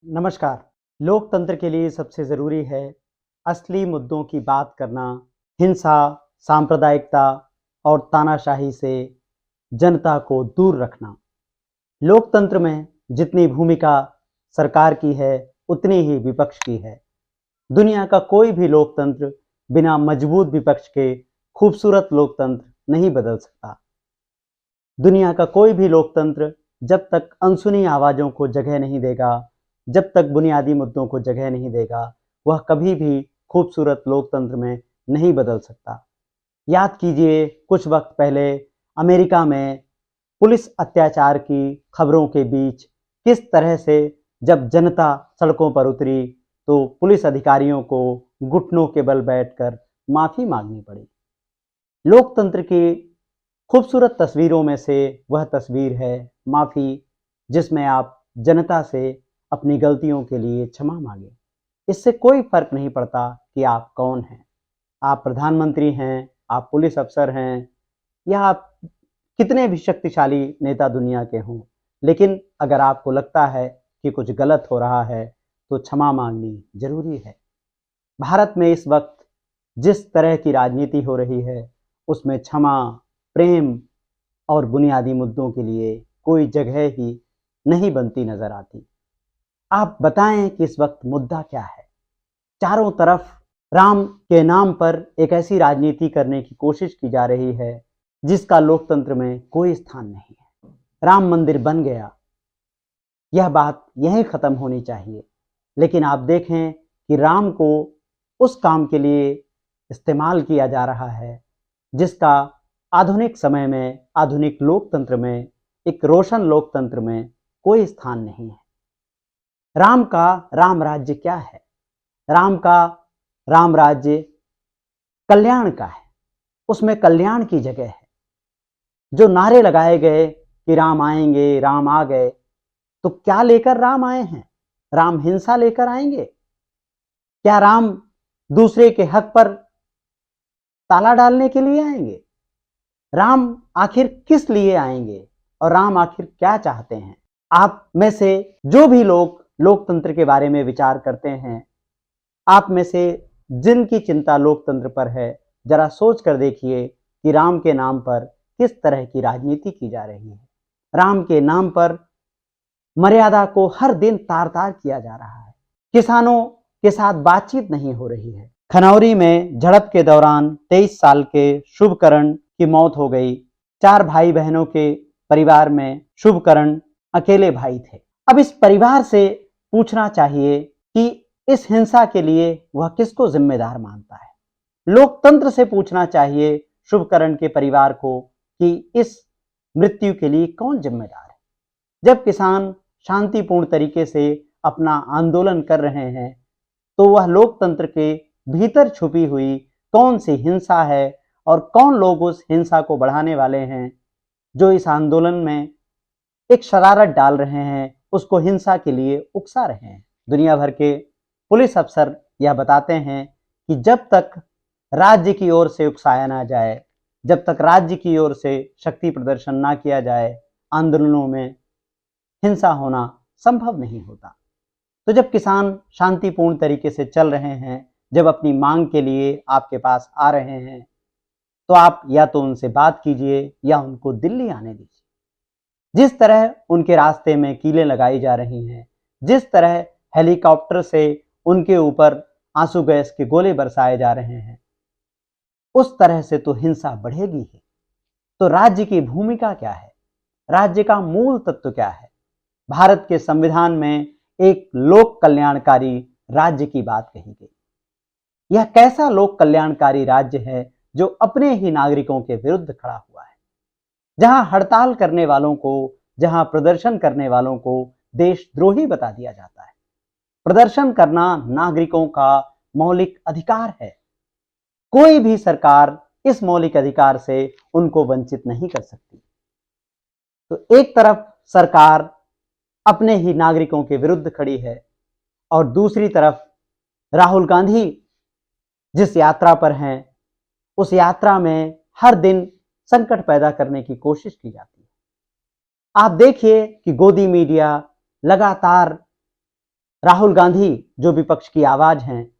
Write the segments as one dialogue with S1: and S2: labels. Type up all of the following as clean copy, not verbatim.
S1: नमस्कार। लोकतंत्र के लिए सबसे ज़रूरी है असली मुद्दों की बात करना, हिंसा, सांप्रदायिकता और तानाशाही से जनता को दूर रखना। लोकतंत्र में जितनी भूमिका सरकार की है, उतनी ही विपक्ष की है। दुनिया का कोई भी लोकतंत्र बिना मजबूत विपक्ष के खूबसूरत लोकतंत्र नहीं बदल सकता। दुनिया का कोई भी लोकतंत्र जब तक अनसुनी आवाज़ों को जगह नहीं देगा, जब तक बुनियादी मुद्दों को जगह नहीं देगा, वह कभी भी खूबसूरत लोकतंत्र में नहीं बदल सकता। याद कीजिए, कुछ वक्त पहले अमेरिका में पुलिस अत्याचार की खबरों के बीच किस तरह से जब जनता सड़कों पर उतरी तो पुलिस अधिकारियों को घुटनों के बल बैठकर माफ़ी मांगनी पड़ी। लोकतंत्र की खूबसूरत तस्वीरों में से वह तस्वीर है माफ़ी, जिसमें आप जनता से अपनी गलतियों के लिए क्षमा मांगे। इससे कोई फर्क नहीं पड़ता कि आप कौन हैं। आप प्रधानमंत्री हैं, आप पुलिस अफसर हैं, या आप कितने भी शक्तिशाली नेता दुनिया के हों, लेकिन अगर आपको लगता है कि कुछ गलत हो रहा है तो क्षमा मांगनी जरूरी है। भारत में इस वक्त जिस तरह की राजनीति हो रही है, उसमें क्षमा, प्रेम और बुनियादी मुद्दों के लिए कोई जगह ही नहीं बनती नजर आती। आप बताएं कि इस वक्त मुद्दा क्या है? चारों तरफ राम के नाम पर एक ऐसी राजनीति करने की कोशिश की जा रही है जिसका लोकतंत्र में कोई स्थान नहीं है। राम मंदिर बन गया, यह बात यहीं खत्म होनी चाहिए। लेकिन आप देखें कि राम को उस काम के लिए इस्तेमाल किया जा रहा है जिसका आधुनिक समय में, आधुनिक लोकतंत्र में, एक रोशन लोकतंत्र में कोई स्थान नहीं है। राम का राम राज्य क्या है? राम का राम राज्य कल्याण का है। उसमें कल्याण की जगह है। जो नारे लगाए गए कि राम आएंगे, राम आ गए, तो क्या लेकर राम आए हैं? राम हिंसा लेकर आएंगे? क्या राम दूसरे के हक पर ताला डालने के लिए आएंगे? राम आखिर किस लिए आएंगे और राम आखिर क्या चाहते हैं? आप में से जो भी लोग लोकतंत्र के बारे में विचार करते हैं, आप में से जिनकी चिंता लोकतंत्र पर है, जरा सोच कर देखिए कि राम के नाम पर किस तरह की राजनीति की जा रही है। राम के नाम पर मर्यादा को हर दिन तार तार किया जा रहा है। किसानों के साथ बातचीत नहीं हो रही है। खनौरी में झड़प के दौरान 23 साल के शुभकरण की मौत हो गई। 4 भाई बहनों के परिवार में शुभकरण अकेले भाई थे। अब इस परिवार से पूछना चाहिए कि इस हिंसा के लिए वह किसको जिम्मेदार मानता है। लोकतंत्र से पूछना चाहिए शुभकरण के परिवार को कि इस मृत्यु के लिए कौन जिम्मेदार है। जब किसान शांतिपूर्ण तरीके से अपना आंदोलन कर रहे हैं, तो वह लोकतंत्र के भीतर छुपी हुई कौन सी हिंसा है और कौन लोग उस हिंसा को बढ़ाने वाले हैं, जो इस आंदोलन में एक शरारत डाल रहे हैं, उसको हिंसा के लिए उकसा रहे हैं। दुनिया भर के पुलिस अफसर यह बताते हैं कि जब तक राज्य की ओर से उकसाया ना जाए, जब तक राज्य की ओर से शक्ति प्रदर्शन ना किया जाए, आंदोलनों में हिंसा होना संभव नहीं होता। तो जब किसान शांतिपूर्ण तरीके से चल रहे हैं, जब अपनी मांग के लिए आपके पास आ रहे हैं, तो आप या तो उनसे बात कीजिए या उनको दिल्ली आने दीजिए। जिस तरह उनके रास्ते में कीलें लगाई जा रही हैं, जिस तरह हेलीकॉप्टर से उनके ऊपर आंसू गैस के गोले बरसाए जा रहे हैं, उस तरह से तो हिंसा बढ़ेगी ही। तो राज्य की भूमिका क्या है? राज्य का मूल तत्व क्या है? भारत के संविधान में एक लोक कल्याणकारी राज्य की बात कही गई। यह कैसा लोक कल्याणकारी राज्य है जो अपने ही नागरिकों के विरुद्ध खड़ा हुआ है, जहां हड़ताल करने वालों को, जहां प्रदर्शन करने वालों को देशद्रोही बता दिया जाता है। प्रदर्शन करना नागरिकों का मौलिक अधिकार है। कोई भी सरकार इस मौलिक अधिकार से उनको वंचित नहीं कर सकती। तो एक तरफ सरकार अपने ही नागरिकों के विरुद्ध खड़ी है और दूसरी तरफ राहुल गांधी जिस यात्रा पर हैं, उस यात्रा में हर दिन संकट पैदा करने की कोशिश की जाती है। आप देखिए कि गोदी मीडिया लगातार राहुल गांधी जो विपक्ष की आवाज हैं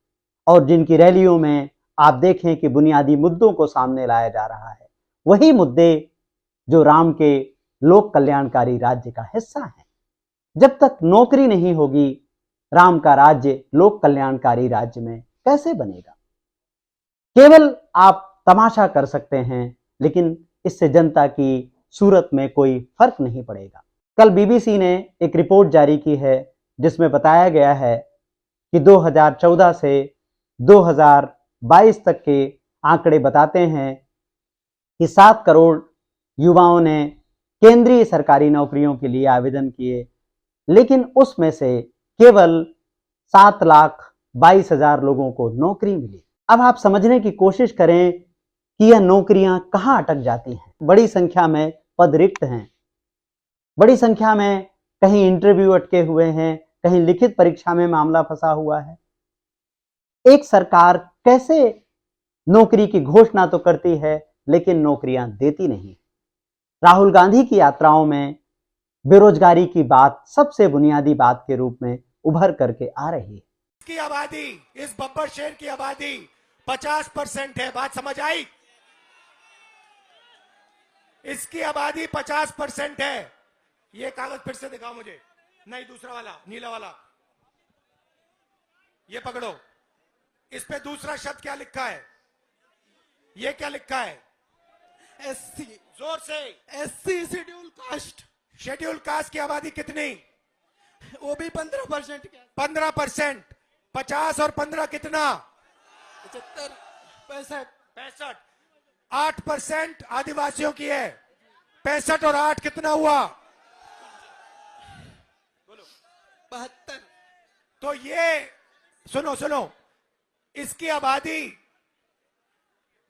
S1: और जिनकी रैलियों में आप देखें कि बुनियादी मुद्दों को सामने लाया जा रहा है, वही मुद्दे जो राम के लोक कल्याणकारी राज्य का हिस्सा है। जब तक नौकरी नहीं होगी, राम का राज्य लोक कल्याणकारी राज्य में कैसे बनेगा? केवल आप तमाशा कर सकते हैं, लेकिन इससे जनता की सूरत में कोई फर्क नहीं पड़ेगा। कल बीबीसी ने एक रिपोर्ट जारी की है जिसमें बताया गया है कि 2014 से 2022 तक के आंकड़े बताते हैं कि 7 करोड़ युवाओं ने केंद्रीय सरकारी नौकरियों के लिए आवेदन किए, लेकिन उसमें से केवल 7,22,000 लोगों को नौकरी मिली। अब आप समझने की कोशिश करें कि यह नौकरियां कहां अटक जाती हैं। बड़ी संख्या में पद रिक्त हैं, बड़ी संख्या में कहीं इंटरव्यू अटके हुए हैं, कहीं लिखित परीक्षा में मामला फंसा हुआ है। एक सरकार कैसे नौकरी की घोषणा तो करती है लेकिन नौकरियां देती नहीं। राहुल गांधी की यात्राओं में बेरोजगारी की बात सबसे बुनियादी बात के रूप में उभर करके आ रही है।
S2: इसकी आबादी, इस बब्बर शहर की आबादी 50% है। बात समझ आई? इसकी आबादी 50% है। ये कागज फिर से दिखाओ मुझे। नहीं, दूसरा वाला, नीला वाला, ये पकड़ो। इस पे दूसरा शब्द क्या लिखा है? ये क्या लिखा है? एससी। जोर से। SC, schedule caste. Schedule caste की आबादी कितनी? वो भी 15%। 15%। 50 और 15 कितना? 75, 65। 8% आदिवासियों की है। 65 और 8 कितना हुआ? 72। तो ये सुनो सुनो, इसकी आबादी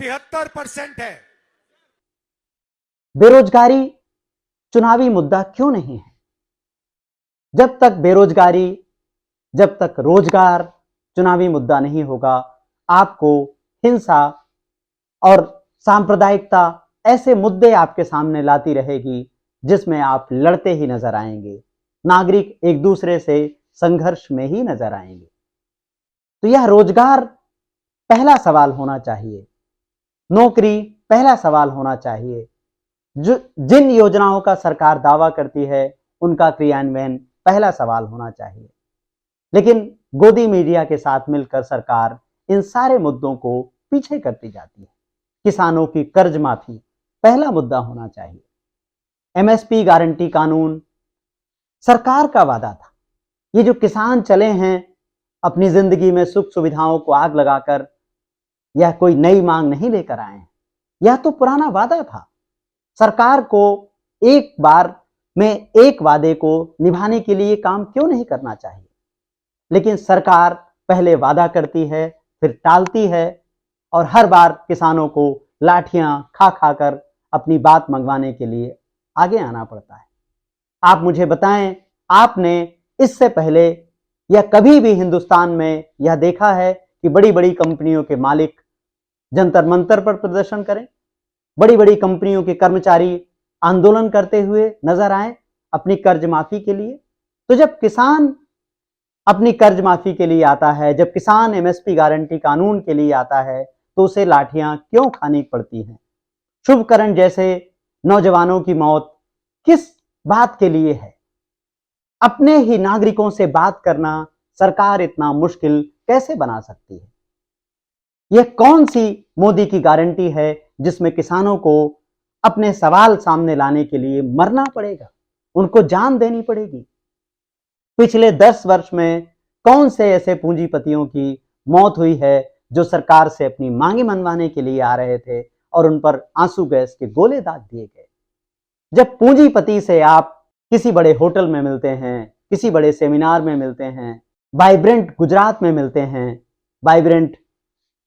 S2: 73% है।
S1: बेरोजगारी चुनावी मुद्दा क्यों नहीं है? जब तक बेरोजगारी, जब तक रोजगार चुनावी मुद्दा नहीं होगा, आपको हिंसा और सांप्रदायिकता ऐसे मुद्दे आपके सामने लाती रहेगी जिसमें आप लड़ते ही नजर आएंगे। नागरिक एक दूसरे से संघर्ष में ही नजर आएंगे। तो यह रोजगार पहला सवाल होना चाहिए, नौकरी पहला सवाल होना चाहिए। जिन योजनाओं का सरकार दावा करती है उनका क्रियान्वयन पहला सवाल होना चाहिए। लेकिन गोदी मीडिया के साथ मिलकर सरकार इन सारे मुद्दों को पीछे करती जाती है। किसानों की कर्ज माफी पहला मुद्दा होना चाहिए। एमएसपी गारंटी कानून सरकार का वादा था। ये जो किसान चले हैं अपनी जिंदगी में सुख सुविधाओं को आग लगाकर, यह कोई नई मांग नहीं लेकर आए हैं, यह तो पुराना वादा था। सरकार को एक बार में एक वादे को निभाने के लिए काम क्यों नहीं करना चाहिए? लेकिन सरकार पहले वादा करती है, फिर टालती है और हर बार किसानों को लाठियां खा खाकर अपनी बात मंगवाने के लिए आगे आना पड़ता है। आप मुझे बताएं, आपने इससे पहले या कभी भी हिंदुस्तान में यह देखा है कि बड़ी बड़ी कंपनियों के मालिक जंतर मंतर पर प्रदर्शन करें, बड़ी बड़ी कंपनियों के कर्मचारी आंदोलन करते हुए नजर आए अपनी कर्ज माफी के लिए? तो जब किसान अपनी कर्ज माफी के लिए आता है, जब किसान एमएसपी गारंटी कानून के लिए आता है, तो उसे लाठियां क्यों खानी पड़ती हैं? शुभकरण जैसे नौजवानों की मौत किस बात के लिए है? अपने ही नागरिकों से बात करना सरकार इतना मुश्किल कैसे बना सकती है? यह कौन सी मोदी की गारंटी है जिसमें किसानों को अपने सवाल सामने लाने के लिए मरना पड़ेगा, उनको जान देनी पड़ेगी? पिछले 10 वर्ष में कौन से ऐसे पूंजीपतियों की मौत हुई है जो सरकार से अपनी मांगे मनवाने के लिए आ रहे थे और उन पर आंसू गैस के गोले दाग दिए गए? जब पूंजीपति से आप किसी बड़े होटल में मिलते हैं, किसी बड़े सेमिनार में मिलते हैं, वाइब्रेंट गुजरात में मिलते हैं, वाइब्रेंट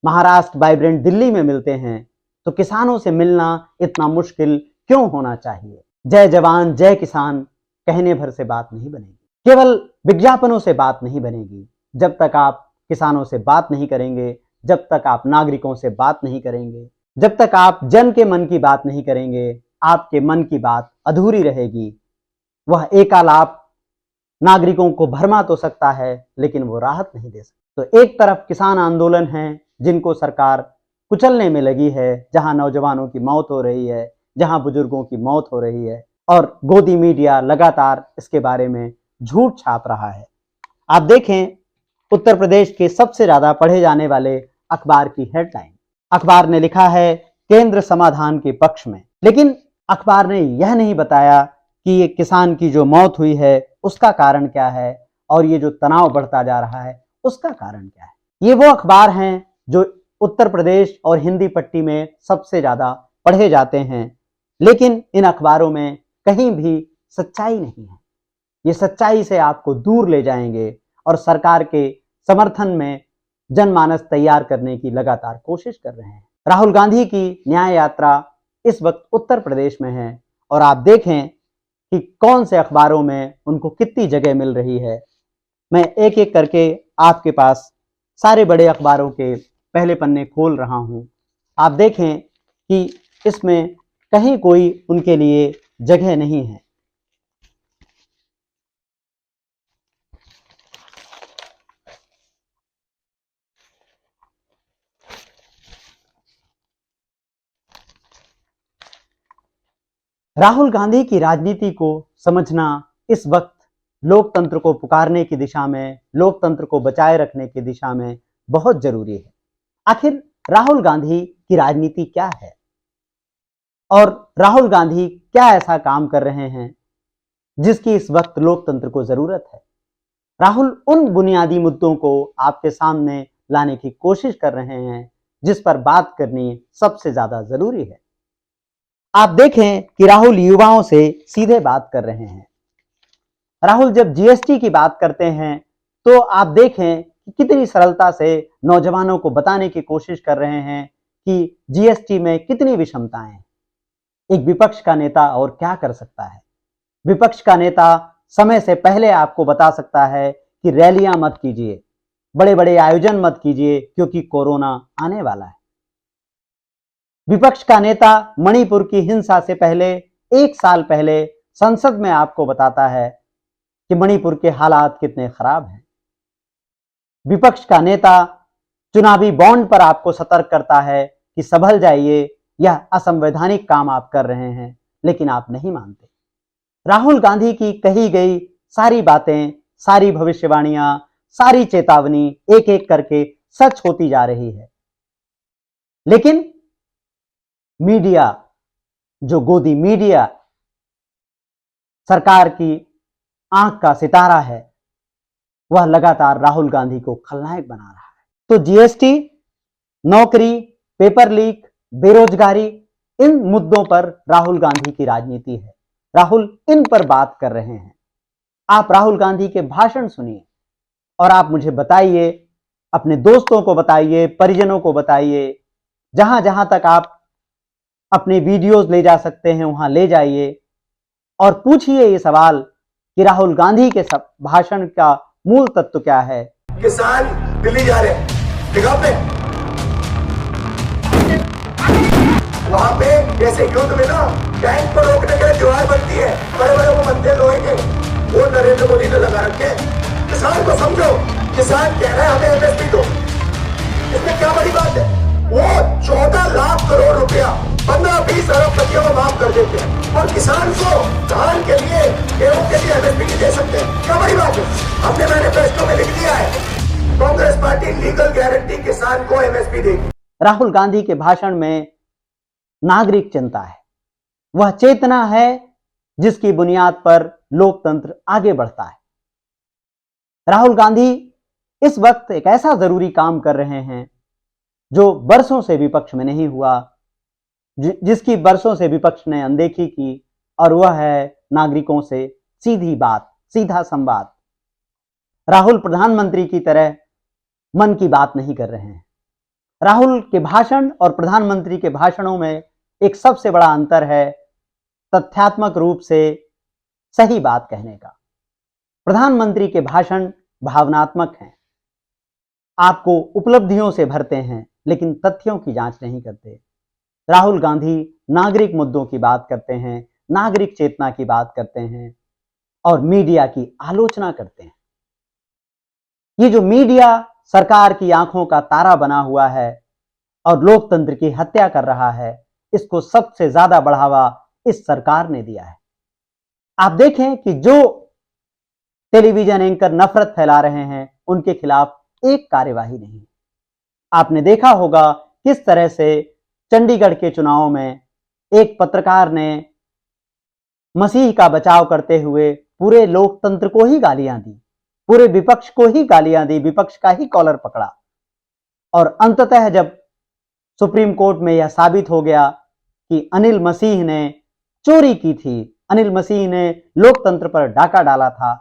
S1: महाराष्ट्र, वाइब्रेंट दिल्ली में मिलते हैं, तो किसानों से मिलना इतना मुश्किल क्यों होना चाहिए? जय जवान जय किसान कहने भर से बात नहीं बनेगी, केवल विज्ञापनों से बात नहीं बनेगी। जब तक आप किसानों से बात नहीं करेंगे, जब तक आप नागरिकों से बात नहीं करेंगे, जब तक आप जन के मन की बात नहीं करेंगे, आपके मन की बात अधूरी रहेगी। वह एकालाप नागरिकों को भरमा तो सकता है लेकिन वो राहत नहीं दे सकता। तो एक तरफ किसान आंदोलन है जिनको सरकार कुचलने में लगी है, जहां नौजवानों की मौत हो रही है, जहां बुजुर्गों की मौत हो रही है, और गोदी मीडिया लगातार इसके बारे में झूठ छाप रहा है। आप देखें, उत्तर प्रदेश के सबसे ज्यादा पढ़े जाने वाले अखबार की हेडलाइन, अखबार ने लिखा है केंद्र समाधान के पक्ष में, लेकिन अखबार ने यह नहीं बताया कि ये किसान की जो मौत हुई है उसका कारण क्या है और ये जो तनाव बढ़ता जा रहा है उसका कारण क्या है। ये वो अखबार हैं जो उत्तर प्रदेश और हिंदी पट्टी में सबसे ज्यादा पढ़े जाते हैं, लेकिन इन अखबारों में कहीं भी सच्चाई नहीं है। ये सच्चाई से आपको दूर ले जाएंगे और सरकार के समर्थन में जनमानस तैयार करने की लगातार कोशिश कर रहे हैं। राहुल गांधी की न्याय यात्रा इस वक्त उत्तर प्रदेश में है और आप देखें कि कौन से अखबारों में उनको कितनी जगह मिल रही है। मैं एक एक करके आपके पास सारे बड़े अखबारों के पहले पन्ने खोल रहा हूं। आप देखें कि इसमें कहीं कोई उनके लिए जगह नहीं है। राहुल गांधी की राजनीति को समझना इस वक्त लोकतंत्र को पुकारने की दिशा में, लोकतंत्र को बचाए रखने की दिशा में बहुत जरूरी है। आखिर राहुल गांधी की राजनीति क्या है और राहुल गांधी क्या ऐसा काम कर रहे हैं जिसकी इस वक्त लोकतंत्र को जरूरत है। राहुल उन बुनियादी मुद्दों को आपके सामने लाने की कोशिश कर रहे हैं जिस पर बात करनी सबसे ज्यादा जरूरी है। आप देखें कि राहुल युवाओं से सीधे बात कर रहे हैं। राहुल जब जीएसटी की बात करते हैं तो आप देखें कि कितनी सरलता से नौजवानों को बताने की कोशिश कर रहे हैं कि जीएसटी में कितनी विषमताएं हैं। एक विपक्ष का नेता और क्या कर सकता है। विपक्ष का नेता समय से पहले आपको बता सकता है कि रैलियां मत कीजिए, बड़े बड़े आयोजन मत कीजिए क्योंकि कोरोना आने वाला है। विपक्ष का नेता मणिपुर की हिंसा से पहले, एक साल पहले संसद में आपको बताता है कि मणिपुर के हालात कितने खराब हैं। विपक्ष का नेता चुनावी बॉन्ड पर आपको सतर्क करता है कि संभल जाइए, यह असंवैधानिक काम आप कर रहे हैं, लेकिन आप नहीं मानते। राहुल गांधी की कही गई सारी बातें, सारी भविष्यवाणियां, सारी चेतावनी एक एक करके सच होती जा रही है, लेकिन मीडिया, जो गोदी मीडिया सरकार की आंख का सितारा है, वह लगातार राहुल गांधी को खलनायक बना रहा है। तो जीएसटी, नौकरी, पेपर लीक, बेरोजगारी, इन मुद्दों पर राहुल गांधी की राजनीति है। राहुल इन पर बात कर रहे हैं। आप राहुल गांधी के भाषण सुनिए और आप मुझे बताइए, अपने दोस्तों को बताइए, परिजनों को बताइए, जहां जहां तक आप अपने वीडियोस ले जा सकते हैं वहां ले जाइए और पूछिए ये सवाल कि राहुल गांधी के सब भाषण का मूल तत्व क्या है।
S2: किसान दिल्ली जा रहे हैं, जगह पे वहां पे जैसे युद्ध में ना टैंक को रोकने के लिए दीवार बनती है, बड़े बड़े वो बनते लोहे के, वो नरेंद्र मोदी ने लगा रखे। किसान को समझो, किसान कह रहा है हमें एमएसपी दो, इसमें क्या बड़ी बात है। वो 14 लाख करोड़ रुपया 15-20 अरबपतियों को माफ कर देते हैं और किसान को धान के लिए, गेहूं के लिए एमएसपी नहीं दे सकते, क्या बड़ी बात है। हमने मैनिफेस्टो में लिख दिया है, कांग्रेस पार्टी लीगल गारंटी किसान को एमएसपी देगी।
S1: राहुल गांधी के भाषण में नागरिक चिंता है, वह चेतना है जिसकी बुनियाद पर लोकतंत्र आगे बढ़ता है। राहुल गांधी इस वक्त एक ऐसा जरूरी काम कर रहे हैं जो बरसों से विपक्ष में नहीं हुआ, जिसकी बरसों से विपक्ष ने अनदेखी की, और वह है नागरिकों से सीधी बात, सीधा संवाद। राहुल प्रधानमंत्री की तरह मन की बात नहीं कर रहे हैं। राहुल के भाषण और प्रधानमंत्री के भाषणों में एक सबसे बड़ा अंतर है तथ्यात्मक रूप से सही बात कहने का। प्रधानमंत्री के भाषण भावनात्मक हैं, आपको उपलब्धियों से भरते हैं, लेकिन तथ्यों की जांच नहीं करते। राहुल गांधी नागरिक मुद्दों की बात करते हैं, नागरिक चेतना की बात करते हैं, और मीडिया की आलोचना करते हैं। ये जो मीडिया सरकार की आंखों का तारा बना हुआ है और लोकतंत्र की हत्या कर रहा है, इसको सबसे ज्यादा बढ़ावा इस सरकार ने दिया है। आप देखें कि जो टेलीविजन एंकर नफरत फैला रहे हैं, उनके खिलाफ एक कार्यवाही नहीं। आपने देखा होगा किस तरह से चंडीगढ़ के चुनाव में एक पत्रकार ने मसीह का बचाव करते हुए पूरे लोकतंत्र को ही गालियां दी, पूरे विपक्ष को ही गालियां दी, विपक्ष का ही कॉलर पकड़ा। और अंततः जब सुप्रीम कोर्ट में यह साबित हो गया कि अनिल मसीह ने चोरी की थी, अनिल मसीह ने लोकतंत्र पर डाका डाला था,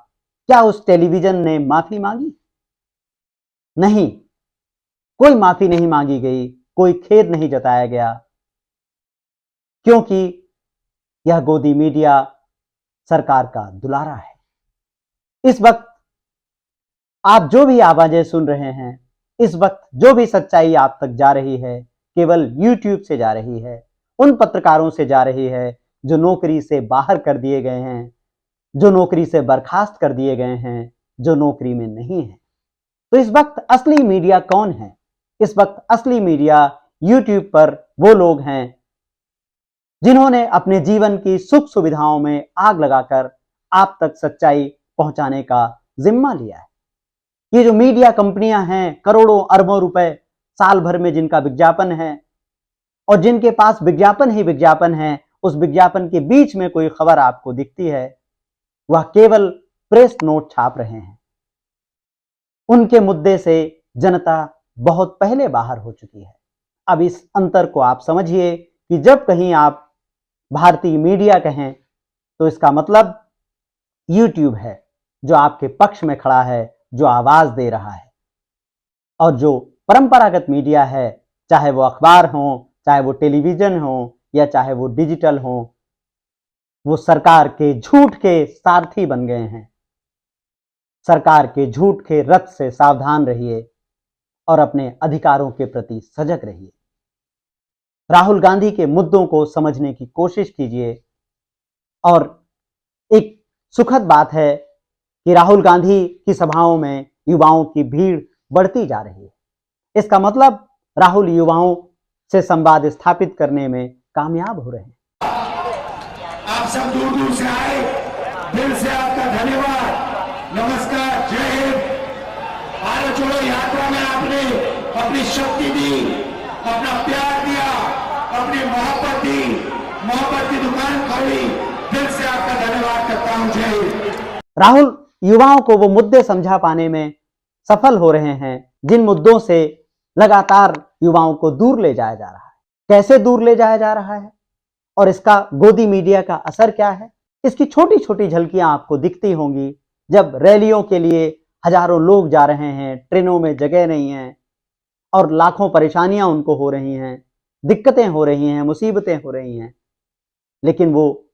S1: क्या उस टेलीविजन ने माफी मांगी? नहीं, कोई माफी नहीं मांगी गई, कोई खेद नहीं जताया गया, क्योंकि यह गोदी मीडिया सरकार का दुलारा है। इस वक्त आप जो भी आवाजें सुन रहे हैं, इस वक्त जो भी सच्चाई आप तक जा रही है, केवल YouTube से जा रही है, उन पत्रकारों से जा रही है जो नौकरी से बाहर कर दिए गए हैं, जो नौकरी से बर्खास्त कर दिए गए हैं, जो नौकरी में नहीं है। तो इस वक्त असली मीडिया कौन है? इस वक्त असली मीडिया YouTube पर वो लोग हैं जिन्होंने अपने जीवन की सुख सुविधाओं में आग लगाकर आप तक सच्चाई पहुंचाने का जिम्मा लिया है। ये जो मीडिया कंपनियां हैं, करोड़ों अरबों रुपए साल भर में जिनका विज्ञापन है और जिनके पास विज्ञापन ही विज्ञापन है, उस विज्ञापन के बीच में कोई खबर आपको दिखती है, वह केवल प्रेस नोट छाप रहे हैं। उनके मुद्दे से जनता बहुत पहले बाहर हो चुकी है। अब इस अंतर को आप समझिए कि जब कहीं आप भारतीय मीडिया कहें तो इसका मतलब YouTube है जो आपके पक्ष में खड़ा है, जो आवाज दे रहा है। और जो परंपरागत मीडिया है, चाहे वो अखबार हो, चाहे वो टेलीविजन हो या चाहे वो डिजिटल हो, वो सरकार के झूठ के सारथी बन गए हैं। सरकार के झूठ के रथ से सावधान रहिए और अपने अधिकारों के प्रति सजग रहिए। राहुल गांधी के मुद्दों को समझने की कोशिश कीजिए। और एक सुखद बात है कि राहुल गांधी की सभाओं में युवाओं की भीड़ बढ़ती जा रही है। इसका मतलब राहुल युवाओं से संवाद स्थापित करने में कामयाब हो रहे हैं।
S2: आप सब दूर दूर से आए, दिल से आपका धन्यवाद, नमस्कार, जय हिंद। भारत जोड़ो यात्रा में आपने अपनी शक्ति दी, अपना प्यार दिया, अपनी मोहब्बत दी, मोहब्बत की दुकान खोली, दिल से आपका धन्यवाद करता हूं, जय हिंद।
S1: राहुल युवाओं को वो मुद्दे समझा पाने में सफल हो रहे हैं जिन मुद्दों से लगातार युवाओं को दूर ले जाया जा रहा है। कैसे दूर ले जाया जा रहा है और इसका गोदी मीडिया का असर क्या है, इसकी छोटी छोटी झलकियां आपको दिखती होंगी। जब रैलियों के लिए हजारों लोग जा रहे हैं, ट्रेनों में जगह नहीं है और लाखों परेशानियां उनको हो रही हैं, दिक्कतें हो रही हैं, मुसीबतें हो रही हैं, लेकिन वो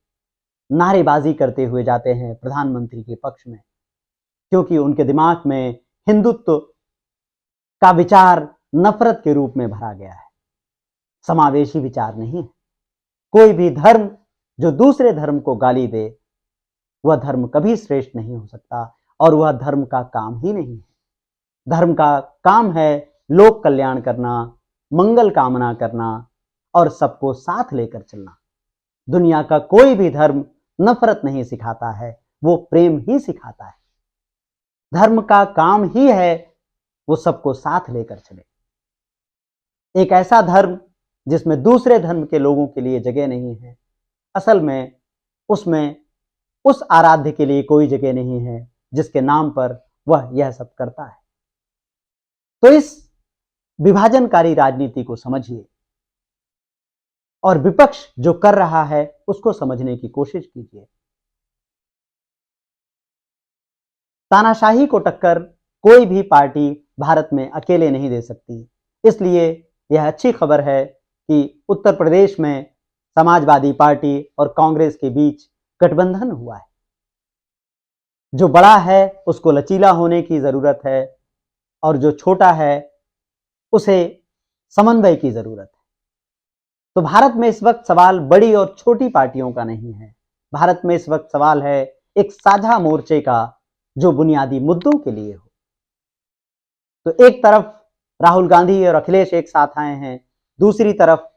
S1: नारेबाजी करते हुए जाते हैं प्रधानमंत्री के पक्ष में, क्योंकि उनके दिमाग में हिंदुत्व का विचार नफरत के रूप में भरा गया है, समावेशी विचार नहीं है। कोई भी धर्म जो दूसरे धर्म को गाली दे, वह धर्म कभी श्रेष्ठ नहीं हो सकता और वह धर्म का काम ही नहीं है। धर्म का काम है लोक कल्याण करना, मंगल कामना करना और सबको साथ लेकर चलना। दुनिया का कोई भी धर्म नफरत नहीं सिखाता है, वो प्रेम ही सिखाता है। धर्म का काम ही है वो सबको साथ लेकर चले। एक ऐसा धर्म जिसमें दूसरे धर्म के लोगों के लिए जगह नहीं है, असल में उसमें उस आराध्य के लिए कोई जगह नहीं है जिसके नाम पर वह यह सब करता है। तो इस विभाजनकारी राजनीति को समझिए और विपक्ष जो कर रहा है उसको समझने की कोशिश कीजिए। तानाशाही को टक्कर कोई भी पार्टी भारत में अकेले नहीं दे सकती। इसलिए यह अच्छी खबर है कि उत्तर प्रदेश में समाजवादी पार्टी और कांग्रेस के बीच गठबंधन हुआ है। जो बड़ा है उसको लचीला होने की जरूरत है और जो छोटा है उसे समन्वय की जरूरत है। तो भारत में इस वक्त सवाल बड़ी और छोटी पार्टियों का नहीं है। भारत में इस वक्त सवाल है एक साझा मोर्चे का जो बुनियादी मुद्दों के लिए हो। तो एक तरफ राहुल गांधी और अखिलेश एक साथ आए हैं, दूसरी तरफ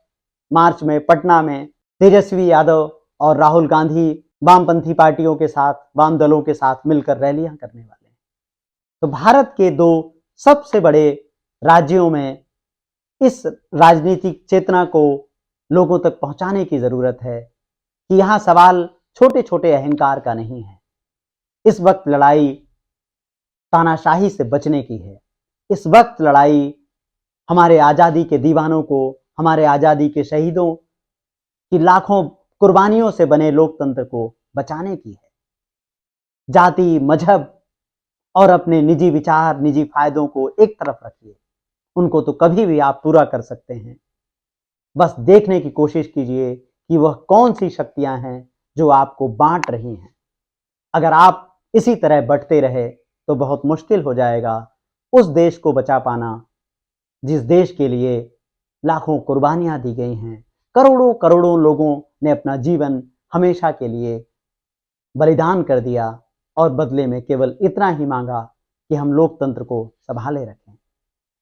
S1: मार्च में पटना में तेजस्वी यादव और राहुल गांधी वामपंथी पार्टियों के साथ, वाम दलों के साथ मिलकर रैलियां करने वाले हैं। तो भारत के दो सबसे बड़े राज्यों में इस राजनीतिक चेतना को लोगों तक पहुंचाने की जरूरत है कि यहां सवाल छोटे छोटे अहंकार का नहीं है। इस वक्त लड़ाई तानाशाही से बचने की है। इस वक्त लड़ाई हमारे आजादी के दीवानों को, हमारे आजादी के शहीदों की लाखों कुर्बानियों से बने लोकतंत्र को बचाने की है। जाति, मजहब और अपने निजी विचार, निजी फायदों को एक तरफ रखिए, उनको तो कभी भी आप पूरा कर सकते हैं। बस देखने की कोशिश कीजिए कि वह कौन सी शक्तियां हैं जो आपको बांट रही हैं। अगर आप इसी तरह बंटते रहे तो बहुत मुश्किल हो जाएगा उस देश को बचा पाना जिस देश के लिए लाखों कुर्बानियां दी गई हैं, करोड़ों करोड़ों लोगों ने अपना जीवन हमेशा के लिए बलिदान कर दिया और बदले में केवल इतना ही मांगा कि हम लोकतंत्र को संभाले रखें।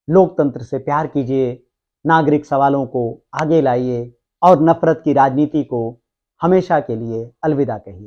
S1: लोकतंत्र से प्यार कीजिए, नागरिक सवालों को आगे लाइए और नफरत की राजनीति को हमेशा के लिए अलविदा कहिए।